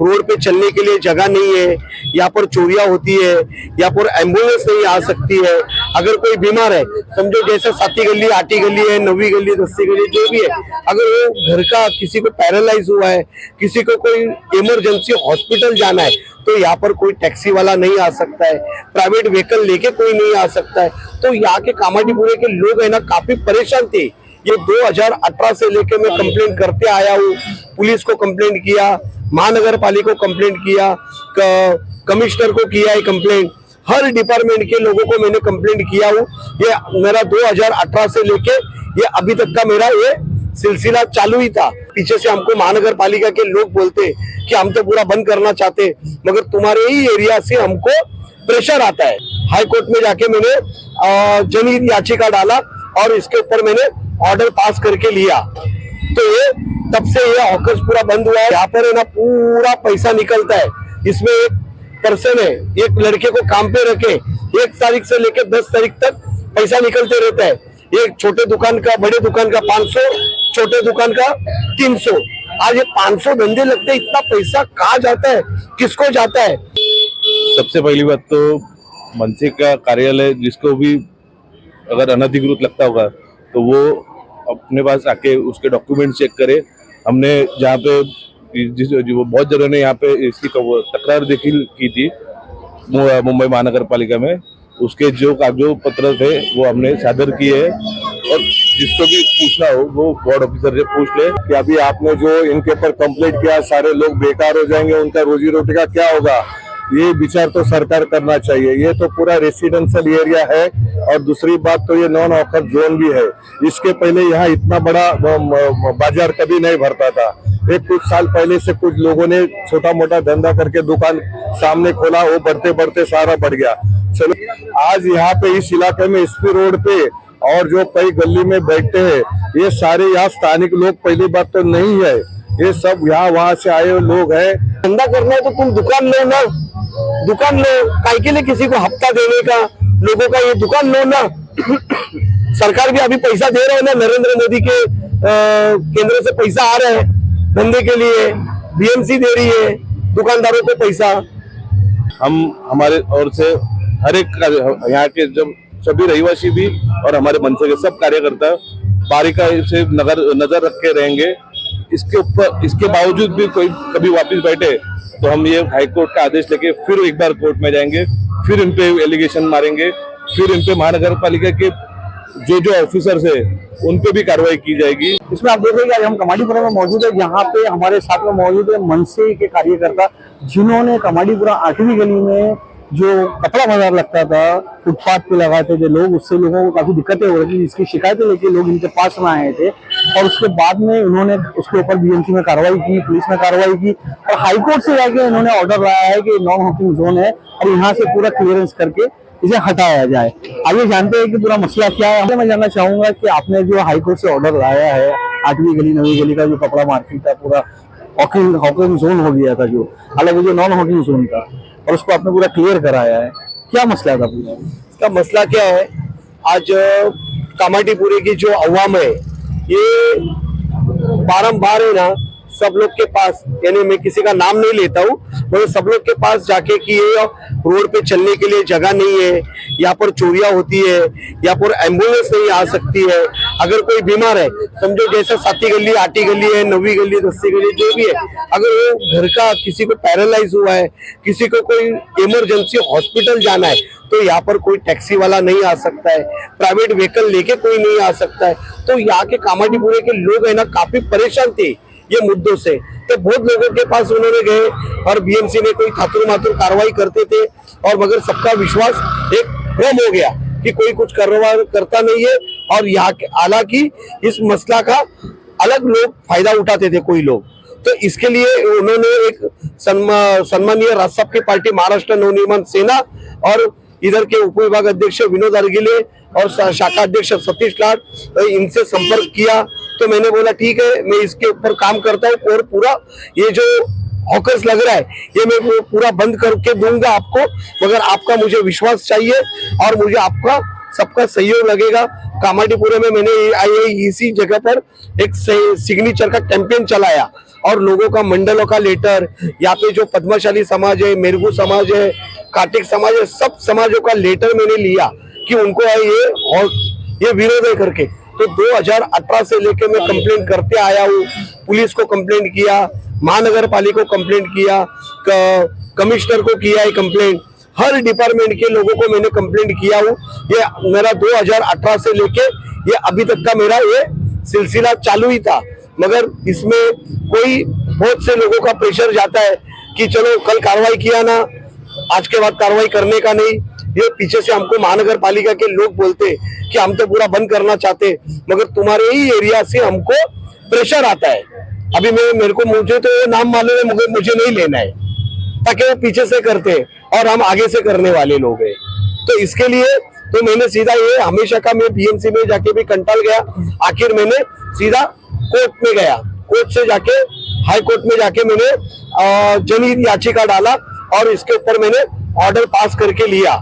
Road पे चलने के लिए जगह नहीं है, यहाँ पर चोरियां होती है, यहाँ पर एम्बुलेंस नहीं आ सकती है। अगर कोई बीमार है, समझो जैसे 7वीं गली, 8वीं गली है, 9वीं गली, 10वीं गली, जो भी है, अगर वो घर का किसी को पैरालाइज हुआ है, किसी को कोई इमरजेंसी हॉस्पिटल जाना है, तो यहाँ पर कोई टैक्सी वाला नहीं आ सकता है, प्राइवेट व्हीकल लेके कोई नहीं आ सकता है। तो यहाँ के कामाडीपुरे के लोग है ना काफी परेशान थे। ये 2018 से लेके मैं कंप्लेंट करते आया हूँ, पुलिस को कंप्लेंट किया, महानगर पालिका को कंप्लेंट किया, कमिश्नर को किया है कंप्लेंट, हर डिपार्टमेंट के लोगों को मैंने कंप्लेंट किया हूँ। ये मेरा 2018 से लेके ये अभी तक का मेरा ये सिलसिला चालू ही था। पीछे से हमको महानगर पालिका के लोग बोलते कि हम तो पूरा बंद करना चाहते, मगर तुम्हारे ही एरिया से हमको प्रेशर आता है। हाई कोर्ट में जाके मैंने जनहित याचिका डाला और इसके ऊपर मैंने ऑर्डर पास करके लिया। तो ये तब से ये हॉकर्स पूरा बंद हुआ है। यहाँ पर है ना पूरा पैसा निकलता है। इसमें एक पर्सन है, एक लड़के को काम पे रखे 1 तारीख से लेकर 10 तारीख तक पैसा निकलते रहता है। एक छोटे दुकान का, बड़े दुकान का 500, छोटे दुकान का 300। आज ये 500 धंधे लगते, इतना पैसा कहाँ जाता है, किसको जाता है? सबसे पहली बात तो मनसे का कार्यालय जिसको भी अगर अनधिकृत लगता होगा तो वो अपने पास आके उसके डॉक्यूमेंट चेक करे। हमने जहाँ पे जो बहुत जगह ने यहाँ पे इसकी तकरार देखी की थी मुंबई महानगर पालिका में, उसके जो कागजों पत्र थे वो हमने सादर किए हैं। और जिसको भी पूछना हो वो वार्ड ऑफिसर से पूछ ले कि अभी आपने जो इनके ऊपर कंप्लेंट किया, सारे लोग बेकार हो जाएंगे, उनका रोजी रोटी का क्या होगा, ये विचार तो सरकार करना चाहिए। ये तो पूरा रेसिडेंशियल एरिया है और दूसरी बात तो ये नॉन हॉकर जोन भी है। इसके पहले यहाँ इतना बड़ा बाजार कभी नहीं भरता था। एक कुछ साल पहले से कुछ लोगों ने छोटा मोटा धंधा करके दुकान सामने खोला, वो बढ़ते बढ़ते सारा बढ़ गया। चलो आज यहाँ पे इस इलाके में एसपी रोड पे और जो कई गली में बैठते हैं, ये सारे यहाँ स्थानिक लोग पहली बात तो नहीं है, ये सब यहाँ वहाँ से आए लोग हैं। धंधा करना है तो तुम दुकान लो ना, दुकान लो, काय के लिए किसी को हफ्ता देने का, लोगों का ये दुकान लो ना। सरकार भी अभी पैसा दे रहा है ना, नरेंद्र मोदी के केंद्र से पैसा आ रहा है धंधे के लिए, बीएमसी दे रही है दुकानदारों को पैसा। हम हमारे ओर से हर एक यहाँ के जब सभी रहिवासी भी और हमारे मनसे के सब कार्यकर्ता बारीकी से नजर रख के रहेंगे। इसके बावजूद भी कोई कभी वापस बैठे तो हम ये हाई कोर्ट का आदेश लेके फिर एक बार कोर्ट में जाएंगे, फिर इन पे एलिगेशन मारेंगे, फिर इन पे महानगर पालिका के जो ऑफिसर्स है उन पे भी कार्रवाई की जाएगी। इसमें आप देखेंगे आज हम कमाडीपुरा में मौजूद है, यहाँ पे हमारे साथ में मौजूद है मनसे के कार्यकर्ता, जिन्होंने कमाडीपुरा 8वीं गली में जो कपड़ा बाजार लगता था, फुटपाथ पे लगाते थे लोग, उससे लोगों को काफी दिक्कतें हो रही थी, जिसकी शिकायतें लेके लोग इनके पास में आए थे। और उसके बाद में उन्होंने उसके ऊपर बीएमसी में कार्रवाई की, पुलिस में कार्रवाई की और हाईकोर्ट से जाके इन्होंने ऑर्डर लाया है कि नॉन हॉकिंग जोन है और यहाँ से पूरा क्लियरेंस करके इसे हटाया जाए। आइए जानते हैं कि पूरा मसला क्या है। मैं जानना चाहूंगा कि आपने जो हाईकोर्ट से ऑर्डर लाया है 8वीं गली 9वीं गली का जो कपड़ा मार्केट था पूरा हॉकिंग जोन हो गया था, जो हालांकि जो नॉन हॉकिंग जोन था, और उसको आपने पूरा क्लियर कराया है, क्या मसला था पूरा? इसका मसला क्या है, आज कामाडीपुरे की जो अवाम है ये बारंबार है ना सब लोग के पास, यानी मैं किसी का नाम नहीं लेता हूँ, मगर सब लोग के पास जाके कि ये रोड पे चलने के लिए जगह नहीं है, यहाँ पर चोरियां होती है, यहाँ पर एम्बुलेंस नहीं आ सकती है। अगर कोई बीमार है, समझो जैसे 7वीं गली, 8वीं गली है, 9वीं गली, 10वीं गली, जो भी है, अगर वो घर का किसी को पैरालाइज हुआ है, किसी को कोई इमरजेंसी हॉस्पिटल जाना है, तो यहाँ पर कोई टैक्सी वाला नहीं आ सकता है, प्राइवेट व्हीकल लेके कोई नहीं आ सकता है। तो यहाँ के कामाडीपुरे के लोग है ना काफी परेशान थे ये मुद्दों से। तो बहुत लोगों के पास उन्होंने गए और बीएमसी ने कोई खातुर मातुर कार्रवाई करते थे, और मगर सबका विश्वास एक भ्रम हो गया कि कोई कुछ कार्रवाई करता नहीं है। और यहाँ हालांकि इस मसला का अलग लोग फायदा उठाते थे कोई लोग, तो इसके लिए उन्होंने एक सम्मानीय राजसभा की पार्टी महाराष्ट्र नवनिर्माण सेना और इधर के उप विभाग अध्यक्ष विनोद अर्गिले और शाखा अध्यक्ष सतीश लाड, इनसे संपर्क किया। तो मैंने बोला ठीक है, मैं इसके ऊपर काम करता हूँ और पूरा ये जो हॉकर्स लग रहा है ये मैं पूरा बंद करके दूंगा आपको, मगर आपका मुझे विश्वास चाहिए और मुझे आपका सबका सहयोग लगेगा। कामाडीपुरे में मैंने इसी जगह पर एक सिग्नेचर का कैंपेन चलाया और लोगों का मंडलों का लेटर, यहाँ पे जो पद्मशाली समाज है, मेरगू समाज है, काटिक समाज है, सब समाजों का लेटर मैंने लिया कि उनको है ये विरोध है करके। तो 2018 से लेके मैं कंप्लेंट करते आया हूँ, पुलिस को कंप्लेंट किया, महानगर पालिका को कंप्लेंट किया, कमिश्नर को किया है कंप्लेंट, हर डिपार्टमेंट के लोगों को मैंने कंप्लेंट किया हूँ। ये मेरा 2018 से लेके ये अभी तक का मेरा ये सिलसिला चालू ही था, मगर इसमें कोई बहुत से लोगों का प्रेशर जाता है कि चलो कल कार्रवाई किया ना, आज के बाद कार्रवाई करने का नहीं। ये पीछे से हमको महानगर पालिका के लोग बोलते कि हम तो पूरा बंद करना चाहते, मगर तुम्हारे ही एरिया से हमको प्रेशर आता है। अभी मुझे तो ये नाम मालूम है, मगर मुझे नहीं लेना है, ताकि वो पीछे से करते और हम आगे से करने वाले लोग हैं। तो इसके लिए तो मैंने सीधा ये हमेशा का मैं बीएमसी में जाके भी कंटाल गया, आखिर मैंने सीधा कोर्ट में गया, कोर्ट से जाके हाई कोर्ट में जाके मैंने जनहित याचिका डाला और इसके ऊपर मैंने ऑर्डर पास करके लिया।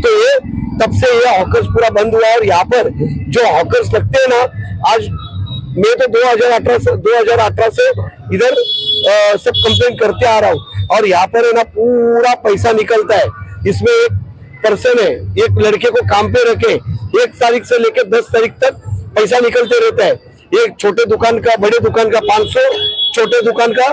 तो ये तब से ये हॉकर्स पूरा बंद हुआ। और यहाँ पर जो हॉकर्स लगते हैं ना, आज मैं तो 2018 से इधर सब कंप्लेंट करते आ रहा हूँ, और यहाँ पर है ना पूरा पैसा निकलता है। इसमें एक पर्सन है, एक लड़के को काम पे रखे 1 तारीख से लेकर 10 तारीख तक पैसा निकलते रहता है। एक छोटे दुकान का, बड़े दुकान का 500, छोटे दुकान का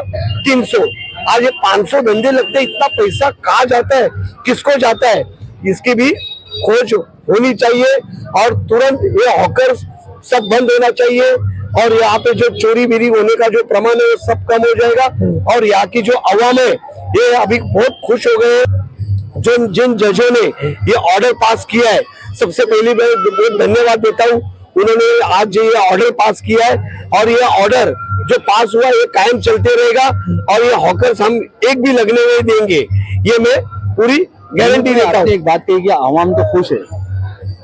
300। आज ये 500 धंधे लगते हैं, इतना पैसा कहाँ जाता है, किसको जाता है, इसकी भी खोज होनी चाहिए। और तुरंत ये हॉकर्स सब बंद होना चाहिए, और यहाँ पे जो चोरी बिरी होने का जो प्रमाण है वो सब कम हो जाएगा। और यहाँ की जो अवाम है ये अभी बहुत खुश हो गए हैं। जिन जजों ने ये ऑर्डर पास किया है, सबसे पहले मैं बहुत धन्यवाद देता हूँ, उन्होंने आज ये ऑर्डर पास किया है। और ये ऑर्डर जो पास हुआ ये कायम चलते रहेगा, और ये हॉकर्स हम एक भी लगने नहीं देंगे, ये मैं पूरी गारंटी देता हूँ। एक बात कही कि आवाम तो खुश है,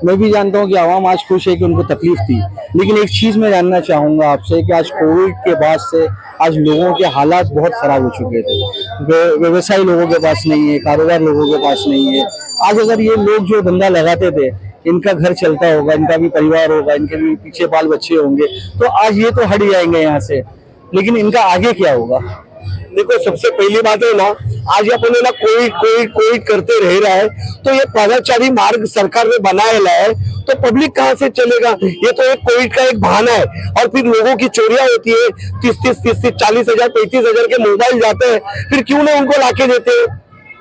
मैं भी जानता हूँ कि आवाम आज खुश है कि उनको तकलीफ थी, लेकिन एक चीज मैं जानना चाहूंगा आपसे कि आज कोविड के बाद से आज लोगों के हालात बहुत खराब हो चुके थे। व्यवसाय लोगों के पास नहीं है, कारोबार लोगों के पास नहीं है। आज अगर ये लोग जो धंधा लगाते थे, इनका घर चलता होगा, इनका भी परिवार होगा, इनके भी पीछे बाल बच्चे होंगे, तो आज ये तो हट जाएंगे यहाँ से, लेकिन इनका आगे क्या होगा? देखो, सबसे पहली बात है ना, आज अपन ना कोविड करते रह रहा है, तो ये पादचारी मार्ग सरकार ने बनाया है, तो पब्लिक कहाँ से चलेगा? ये तो एक कोविड का एक बहाना है। और फिर लोगों की चोरियां होती है, 30 40 हजार 35 हजार के मोबाइल जाते हैं, फिर क्यों ना उनको लाके देते हैं?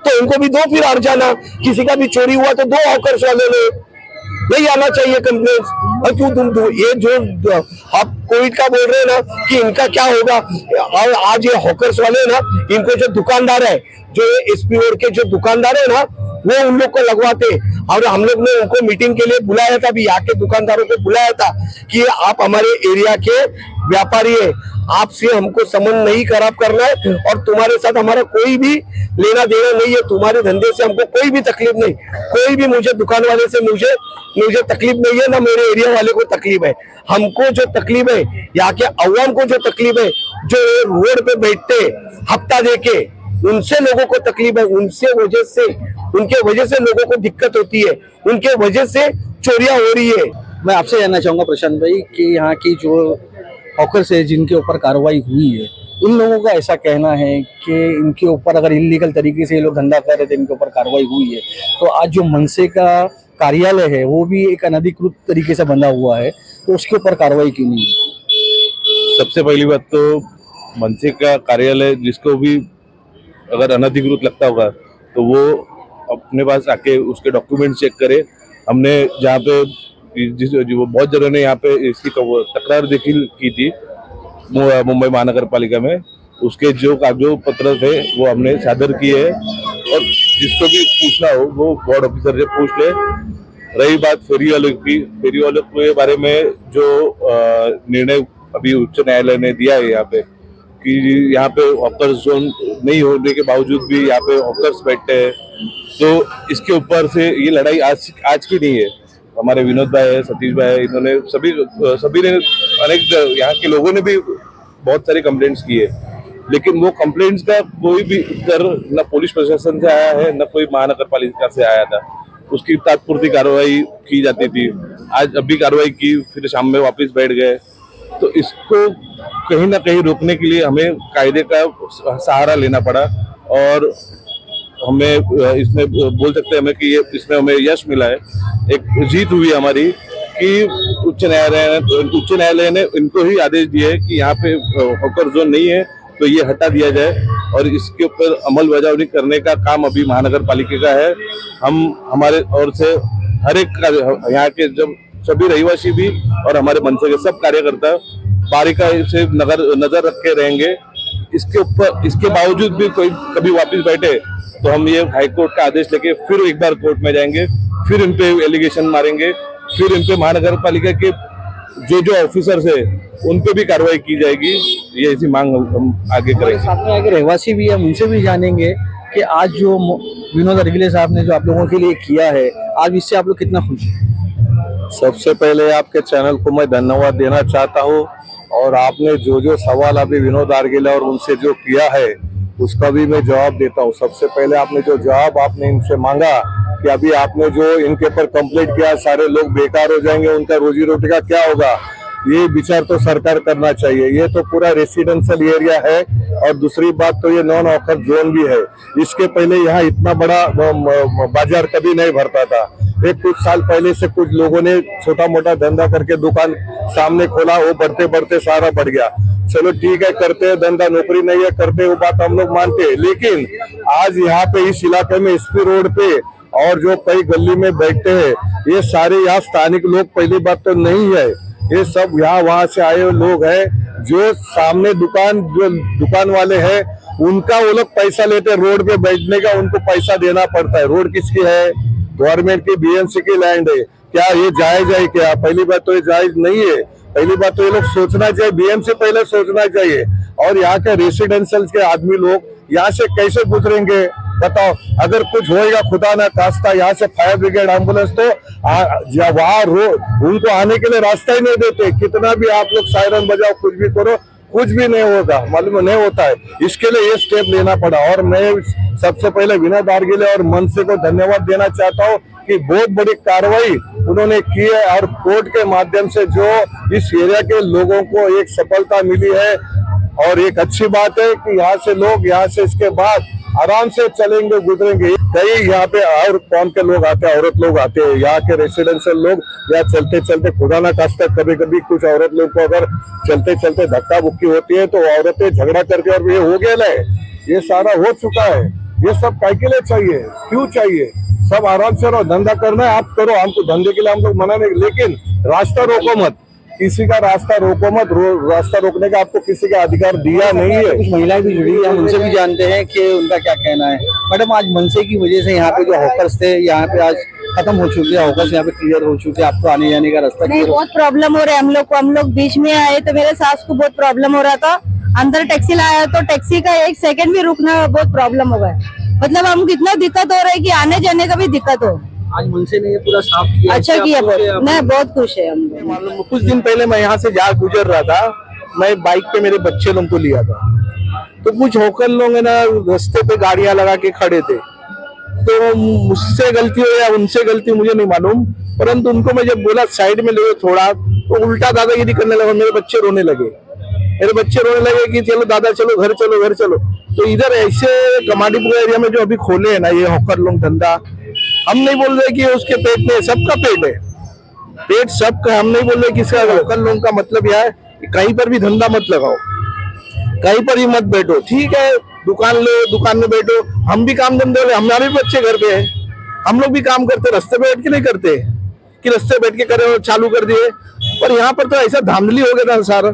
तो उनको भी दो फिर हट जाना। किसी का भी चोरी हुआ तो 2 हॉकर्स वाले ने नहीं आना चाहिए कंप्लेंट्स। और क्यों तुम ये जो आप कोविड का बोल रहे हैं ना कि इनका क्या होगा, और आज ये हॉकर्स वाले ना, इनको जो दुकानदार है, जो एसपी रोड के जो दुकानदार है ना, वो उन लोग को लगवाते। और हम लोग ने उनको मीटिंग के लिए बुलाया था, अभी यहाँ के दुकानदारों को बुलाया था कि आप हमारे एरिया के व्यापारी है, आपसे हमको संबंध नहीं खराब करना है, और तुम्हारे साथ हमारा कोई भी लेना देना नहीं है, तुम्हारे धंधे से हमको कोई भी तकलीफ नहीं, कोई भी मुझे दुकान वाले से मुझे तकलीफ नहीं है, ना मेरे एरिया वाले को तकलीफ है। हमको जो तकलीफ है, यहाँ के अवाम को जो तकलीफ है, जो रोड पे बैठते हफ्ता देके, उनसे लोगों को तकलीफ है, उनके वजह से लोगों को दिक्कत होती है, उनके वजह से चोरियां हो रही है। मैं आपसे जानना चाहूंगा प्रशांत भाई कि यहाँ की जो हॉकर्स है जिनके ऊपर कार्रवाई हुई है, इन लोगों का ऐसा कहना है कि इनके ऊपर अगर इलीगल तरीके से ये लोग धंधा कर रहे थे, इनके ऊपर कार्रवाई हुई है, तो आज जो मनसे का कार्यालय है वो भी एक अनधिकृत तरीके से बंधा हुआ है, तो उसके ऊपर कार्रवाई क्यों नहीं? सबसे पहली बात तो मनसे का कार्यालय जिसको भी अगर अनधिकृत लगता होगा तो वो अपने पास आके उसके डॉक्यूमेंट चेक करे। हमने जहाँ पे जो बहुत जनों ने यहाँ पे इसकी तकरार दाखिल की थी मुंबई महानगर पालिका में, उसके जो कागजों पत्र थे वो हमने सादर किए हैं, और जिसको भी पूछना हो वो वार्ड ऑफिसर से पूछ ले। रही बात फेरी वालों की, फेरी वालों के बारे में जो निर्णय अभी उच्च न्यायालय ने दिया है यहाँ पे कि यहाँ पे हॉकर्स जोन नहीं होने के बावजूद भी यहाँ पे हॉकर्स बैठते हैं, तो इसके ऊपर से ये लड़ाई आज की नहीं है। हमारे विनोद भाई है, सतीश भाई है, इन्होंने सभी ने अनेक यहाँ के लोगों ने भी बहुत सारी कंप्लेंट्स की है, लेकिन वो कंप्लेंट्स का कोई भी उत्तर न पुलिस प्रशासन से आया है, न कोई महानगर पालिका से आया था। उसकी तात्पुरती कार्रवाई की जाती थी, आज अभी कार्रवाई की, फिर शाम में वापस बैठ गए। तो इसको कहीं ना कहीं रोकने के लिए हमें कायदे का सहारा लेना पड़ा और हमें इसमें बोल सकते हैं हमें कि ये इसमें हमें यश मिला है, एक जीत हुई है हमारी कि उच्च न्यायालय ने इनको ही आदेश दिए है कि यहाँ पे हॉकर जोन नहीं है तो ये हटा दिया जाए और इसके ऊपर अमल बजावनी करने का काम अभी महानगर पालिका का है। हम हमारे ओर से हर एक यहाँ के जब सभी रहवासी भी और हमारे मनसे के सब कार्यकर्ता बारीकाई से नजर रख के रहेंगे। इसके ऊपर इसके बावजूद भी कोई कभी वापस बैठे तो हम ये हाई कोर्ट का आदेश लेके फिर एक बार कोर्ट में जाएंगे, फिर इन पे एलिगेशन मारेंगे, फिर इन पे महानगर पालिका के जो ऑफिसर्स है उन पे भी कार्रवाई की जाएगी। ये ऐसी मांग हम आगे करेंगे। साथ में आगे रहवासी भी है, उनसे भी जानेंगे कि आज जो विनोद अर्गिले साहब ने जो आप लोगों के लिए किया है, आज इससे आप लोग कितना खुश हैं? सबसे पहले आपके चैनल को मैं धन्यवाद देना चाहता हूँ और आपने जो सवाल अभी विनोद अर्गिले और उनसे जो किया है उसका भी मैं जवाब देता हूँ। सबसे पहले आपने जो जवाब आपने इनसे मांगा कि अभी आपने जो इनके ऊपर कंप्लेंट किया सारे लोग बेकार हो जाएंगे, उनका रोजी रोटी का क्या होगा, ये विचार तो सरकार करना चाहिए। ये तो पूरा रेसिडेंशियल एरिया है और दूसरी बात तो ये नॉन हॉकर जोन भी है। इसके पहले यहाँ इतना बड़ा बाजार कभी नहीं भरता था। एक कुछ साल पहले से कुछ लोगों ने छोटा मोटा धंधा करके दुकान सामने खोला, वो बढ़ते बढ़ते सारा बढ़ गया। चलो ठीक है, करते हैं धंधा, नौकरी नहीं है करते, वो बात हम लोग मानते हैं। लेकिन आज यहाँ पे इस इलाके में एसपी रोड पे और जो कई गली में बैठते हैं ये सारे यहाँ स्थानिक लोग, पहली बात तो नहीं है, ये सब यहाँ वहां से आए हुए लोग हैं। जो सामने जो दुकान वाले हैं उनका वो लोग पैसा लेते हैं रोड पे बैठने का, उनको पैसा देना पड़ता है। रोड किसकी है? गवर्नमेंट की, बीएमसी की लैंड है। क्या ये जायज है? क्या पहली बात तो ये जायज नहीं है। पहली बात तो ये लोग सोचना चाहिए, बीएमसी पहले सोचना चाहिए। और यहाँ के रेसिडेंशियल के आदमी लोग यहाँ से कैसे गुजरेंगे बताओ? अगर कुछ होएगा खुदा ना खास्ता, यहाँ से फायर ब्रिगेड एम्बुलेंस तो वहाँ उनको आने के लिए रास्ता ही नहीं देते। कितना भी आप लोग सायरन बजाओ, कुछ भी करो, कुछ भी नहीं होगा, मालूम नहीं होता है। इसके लिए ये स्टेप लेना पड़ा और मैं सबसे पहले विनोद अर्गिले और मनसे को धन्यवाद देना चाहता हूँ कि बहुत बड़ी कार्रवाई उन्होंने की है और कोर्ट के माध्यम से जो इस एरिया के लोगों को एक सफलता मिली है। और एक अच्छी बात है कि यहाँ से लोग यहाँ से इसके बाद आराम से चलेंगे, गुजरेंगे। कई यहाँ पे और कौन के लोग आते हैं, औरत लोग आते हैं, यहाँ के रेसिडेंशियल लोग यहाँ चलते चलते खुदा ना खास्ता कभी कभी कुछ औरत लोग को अगर चलते चलते धक्का बुक्की होती है तो औरतें झगड़ा करके, और ये हो गया है, ये सारा हो चुका है। ये सब काय के लिए चाहिए? क्यों चाहिए? सब आराम से रहो, धंधा करना है आप करो, हमको धंधे के लिए हम लोग मना नहीं, लेकिन रास्ता रोको मत, किसी का रास्ता रोको मत। रास्ता रोकने का आपको किसी का अधिकार दिया नहीं है। कुछ महिलाएं भी जुड़ी हैं, हम उनसे भी जानते हैं कि उनका क्या कहना है। मैडम, आज मनसे की वजह से यहाँ पे जो हॉकर्स थे यहाँ पे आज खत्म हो चुके हैं, हॉकर्स यहाँ पे क्लियर हो चुके हैं, आपको आने जाने का रास्ता नहीं, बहुत प्रॉब्लम हो रहा है हम लोग को। हम लोग बीच में आए तो मेरे सास को बहुत प्रॉब्लम हो रहा था, अंदर टैक्सी लाया तो टैक्सी का 1 सेकंड भी रुकना बहुत प्रॉब्लम हो गया। मतलब हम कितना दिक्कत हो रहा है कि आने जाने का भी दिक्कत हो। आज मनसे ने ये पूरा साफ किया, अच्छा किया, मैं बहुत खुश है। हम लोग मालूम कुछ दिन पहले मैं यहाँ से गुजर रहा था, मैं बाइक पे मेरे बच्चे लोग को लिया था, तो कुछ होकर लोग है ना रास्ते पे गाड़ियां लगा के खड़े थे। तो मुझसे गलती हो या उनसे गलती मुझे नहीं मालूम, परंतु उनको मैं जब बोला साइड में ले थोड़ा, तो उल्टा दादागिरी करने लगा। मेरे बच्चे रोने लगे कि चलो दादा चलो घर चलो घर चलो। तो इधर ऐसे कमाडीपुर एरिया में जो अभी खोले है ना ये हॉकर लोग धंधा, हम नहीं बोल रहे कि उसके पेट में, सबका पेट है, पेट सबका। हम नहीं बोल रहे कि इसका हॉकर लोग का मतलब यह है कि कहीं पर भी धंधा मत लगाओ, कहीं पर ही मत बैठो। ठीक है, दुकान लो, दुकान में बैठो, हम भी काम धंधे, हमारे भी बच्चे घर पे है, हम लोग भी काम करते, रास्ते पे बैठ के नहीं करते कि रास्ते बैठ के करे और चालू कर दिए। पर यहाँ पर तो ऐसा धांधली हो गया था सारा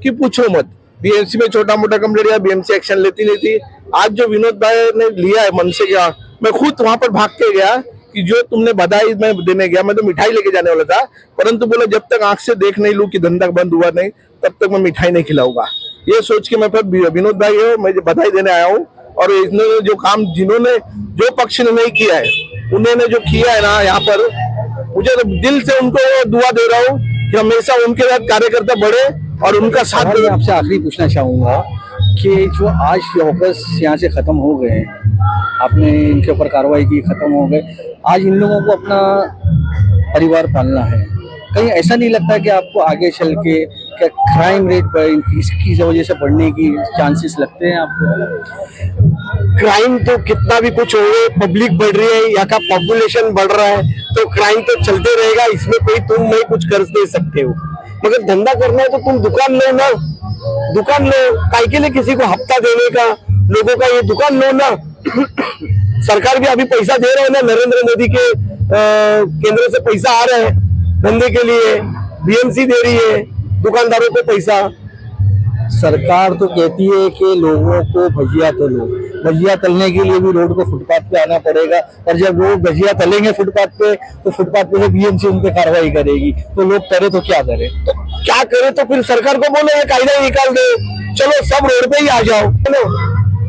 कि पूछो मत। बीएमसी में छोटा मोटा कंप्लेंट या बीएमसी एक्शन लेती नहीं थी। आज जो विनोद भाई ने लिया है मनसे का, मैं खुद वहां पर भाग के गया कि जो तुमने बधाई मैं देने गया, मैं तो मिठाई लेके जाने वाला था, परंतु बोला जब तक आंख से देख नहीं लूं कि धंधा बंद हुआ नहीं तब तक मैं मिठाई नहीं खिलाऊंगा। ये सोच के मैं फिर विनोद भाई है मैं बधाई देने आया हूँ। और इन्होंने जो काम जिन्होंने जो पक्ष ने नहीं किया है उन्होंने जो किया है ना यहाँ पर, मुझे तो दिल से उनको दुआ दे रहा हूँ कि हमेशा उनके साथ कार्यकर्ता बढ़े और उनका साथ। मैं आपसे आखिरी पूछना चाहूंगा कि जो आज हॉकर्स यहाँ से खत्म हो गए, आपने इनके ऊपर कार्रवाई की, खत्म हो गए, आज इन लोगों को अपना परिवार पालना है, कहीं ऐसा नहीं लगता कि आपको आगे चल के क्या क्राइम रेट पर इसकी वजह से बढ़ने की चांसेस लगते हैं आपको? क्राइम तो कितना भी कुछ हो, पब्लिक बढ़ रही है, यहाँ का पॉपुलेशन बढ़ रहा है, तो क्राइम तो चलते रहेगा। इसमें कोई तुम नहीं कुछ कर नहीं सकते हो। मगर धंधा करना है तो तुम दुकान लो ना, दुकान लो। काय के लिए किसी को हफ्ता देने का, लोगों का ये दुकान लो ना। सरकार भी अभी पैसा दे रहे हैं ना, नरेंद्र मोदी के केंद्र से पैसा आ रहा है धंधे के लिए, बीएमसी दे रही है दुकानदारों को पैसा। सरकार तो कहती है कि लोगों को भजिया तलो, भजिया तलने के लिए भी रोड को फुटपाथ पे आना पड़ेगा, और जब वो भजिया तलेंगे फुटपाथ पे तो फुटपाथ पे से बीएमसी उन पे कार्रवाई करेगी। तो लोग करे तो क्या करे? तो क्या करे? तो फिर सरकार को बोलो ये कायदा निकाल दो, चलो सब रोड पे ही आ जाओ, है ना।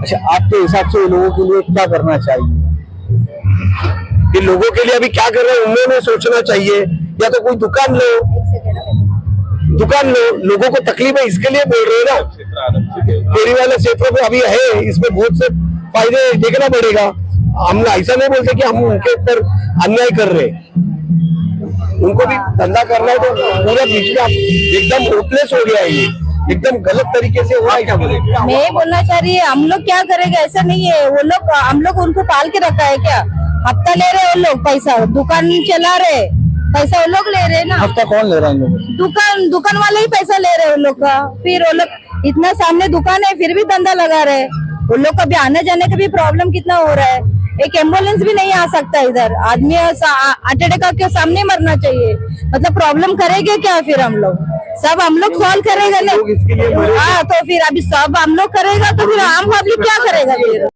अच्छा, आपके हिसाब से लोगों के लिए क्या करना चाहिए? ये लोगों के लिए अभी क्या कर रहे हैं उन्होंने सोचना चाहिए। या तो कोई दुकान लो, लोगों को तकलीफ है इसके लिए बोल रहे हैं ना। फेरी वाले क्षेत्रों में अभी है, इसमें बहुत से फायदे देखना पड़ेगा। हम ऐसा नहीं बोलते कि हम उनके ऊपर अन्याय कर रहे, उनको भी धंधा करना है। तो पूरा बीच में एकदम होपलेस हो गया है, ये एकदम गलत तरीके से हो रहा है। क्या बोले? मैं ये बोलना चाह रही है, हम लोग क्या करेंगे? ऐसा नहीं है, वो लोग हम लोग उनको पाल के रखा है क्या? हफ्ता ले रहे वो लोग पैसा, दुकान चला रहे, पैसा वो लोग ले रहे ना। हफ्ता कौन ले रहा है? दुकान वाले ही पैसा ले रहे वो लोग का। फिर वो लोग इतना सामने दुकान है फिर भी धंधा लगा रहे। वो लोग का भी आने जाने का भी प्रॉब्लम कितना हो रहा है। एक एम्बुलेंस भी नहीं आ सकता इधर, आदमी हार्ट अटैक के सामने मरना चाहिए। मतलब प्रॉब्लम करेंगे क्या फिर हम लोग? सब हम लोग सॉल्व करेगा ना। हाँ, तो फिर अभी सब हम लोग करेगा तो फिर आम पब्लिक क्या करेगा फिर?